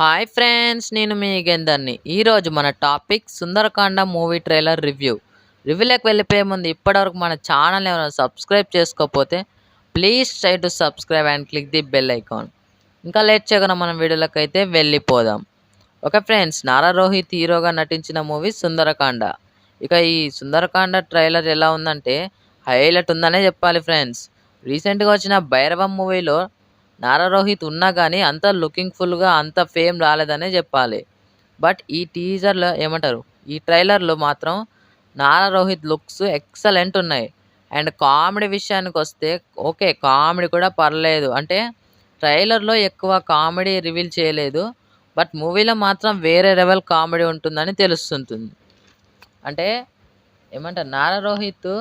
Hi friends! నేను మీ గేందర్‌ని. ఈరోజు మన topic 'Sundarakanda' movie trailer review. రివ్యూలోకి వెళ్ళిపోయే ముందు ఇప్పటివరకు మన ఛానల్‌ని ఎవరైనా సబ్స్క్రైబ్ చేసుకోకపోతే please try to subscribe and click the bell icon. ఇంకా లేట్ చేయకుండా మనం వీడియోలోకైతే వెళ్ళిపోదాం. ఓకే ఫ్రెండ్స్, నారా రోహిత్ హీరోగా నటించిన మూవీ 'సుందరకాండ'. ఇక ఈ 'సుందరకాండ' ట్రైలర్ ఎలా ఉందంటే హైలైట్ ఉందనే చెప్పాలి ఫ్రెండ్స్. రీసెంట్‌గా వచ్చిన 'భైరవం' మూవీలో నారా రోహిత్ ఉన్నా గానీ అంత లుకింగ్ ఫుల్‌గా అంత ఫేమ్ రాలేదనే జెప్పాలి. బట్ ఈ టీజర్‌లో ఏమంటారు? ఈ ట్రైలర్‌లో మాత్రం నారా రోహిత్ లుక్స్ ఎక్సలెంట్ ఉన్నాయి. అండ్ కామెడీ విషయానికొస్తే ఓకే. కామెడీ కూడా పర్లేదు. అంటే ట్రైలర్‌లో ఎక్కువ కామెడీ రివీల్ చేయలేదు. బట్ మూవీలో మాత్రం వేరే లెవెల్ కామెడీ ఉంటుందని తెలుస్తుంటుంది. అంటే ఏమంటారు? నారా రోహిత్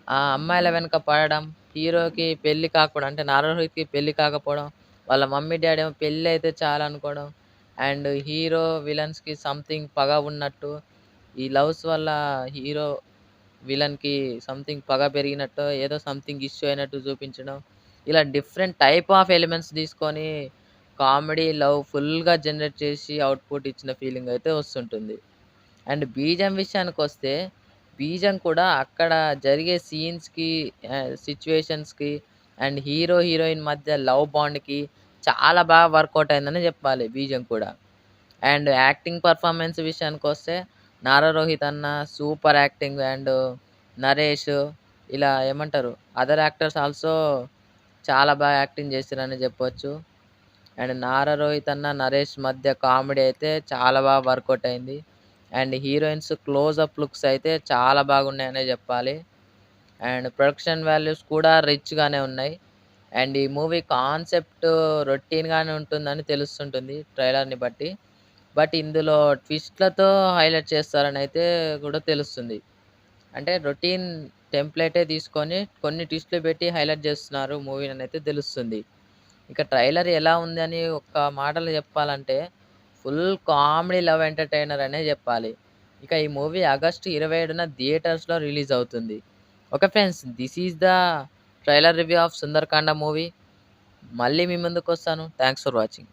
అమ్మాయిల వెనక పడడం, హీరోకి పెళ్లి కాకపోవడం అంటే నారా రోహిత్‌కి పెళ్లి కాకపోవడం, వాళ్ళ మమ్మీ, డ్యాడీ ఏమో పెళ్లయితే చాలనుకోవడం, అండ్ హీరో విలన్స్‌కి సంథింగ్ పగ ఉన్నట్టు, ఈ లవ్స్ వల్ల హీరో విలన్‌కి సంథింగ్ పగ పెరిగినట్టో, ఏదో సంథింగ్ ఇష్యూ అయినట్టు చూపించడం. ఇలా డిఫరెంట్ టైప్ ఆఫ్ ఎలిమెంట్స్ తీసుకొని కామెడీ, లవ్ ఫుల్‌గా జనరేట్ చేసి అవుట్‌పుట్ ఇచ్చిన ఫీలింగ్ అయితే వస్తుంటుంది. అండ్ బీజం విషయానికొస్తే, బీజం కూడా అక్కడ జరిగే సీన్స్‌కి సిట్యుయేషన్స్‌కి అండ్ హీరో, హీరోయిన్ మధ్య లవ్ బాండ్‌కి చాలా బాగా వర్కౌట్ అయిందనే జెప్పాలి బీజం కూడా. అండ్ యాక్టింగ్ పెర్ఫార్మన్స్ విషయానికొస్తే, నారా రోహిత్ అన్న సూపర్ యాక్టింగ్ అండ్ నరేష్ ఇలా ఏమంటారు అదర్ యాక్టర్స్ ఆల్సో చాలా బాగా యాక్టింగ్ చేసిర్రని జెప్పొచ్చు. అండ్ నారా రోహిత్ అన్న, నరేష్ మధ్య కామెడీ అయితే చాలా బాగా వర్కౌట్ అయింది. అండ్ హీరోయిన్స్ క్లోజప్ లుక్స్ అయితే చాలా బాగున్నాయనే జెప్పాలి. అండ్ ప్రొడక్షన్ వాల్యూస్ కూడా రిచ్‌గానే ఉన్నాయి. అండ్ ఈ మూవీ కాన్సెప్ట్ రొటీన్‌గానే ఉంటుందని తెలుస్తుంటుంది ట్రైలర్‌ని బట్టి. బట్ ఇందులో ట్విస్ట్‌లతో హైలైట్ చేస్తారనైతే కూడా తెలుస్తుంది. అంటే రొటీన్ టెంప్లేటే తీసుకొని కొన్ని ట్విస్ట్‌లు పెట్టి హైలైట్ చేస్తున్నారు మూవీననైతే తెలుస్తుంది. ఇక ట్రైలర్ ఎలా ఉందని ఒక్క మాటలో చెప్పాలంటే, ఫుల్ కామెడీ లవ్ ఎంటర్‌టైనర్ అనే జెప్పాలి. ఇక ఈ మూవీ ఆగస్టు 27న థియేటర్స్‌లో రిలీజ్ అవుతుంది. Okay friends, this is the trailer review of 'Sundarakanda' movie. మళ్ళీ మీ ముందుకొస్తాను. Thanks for watching.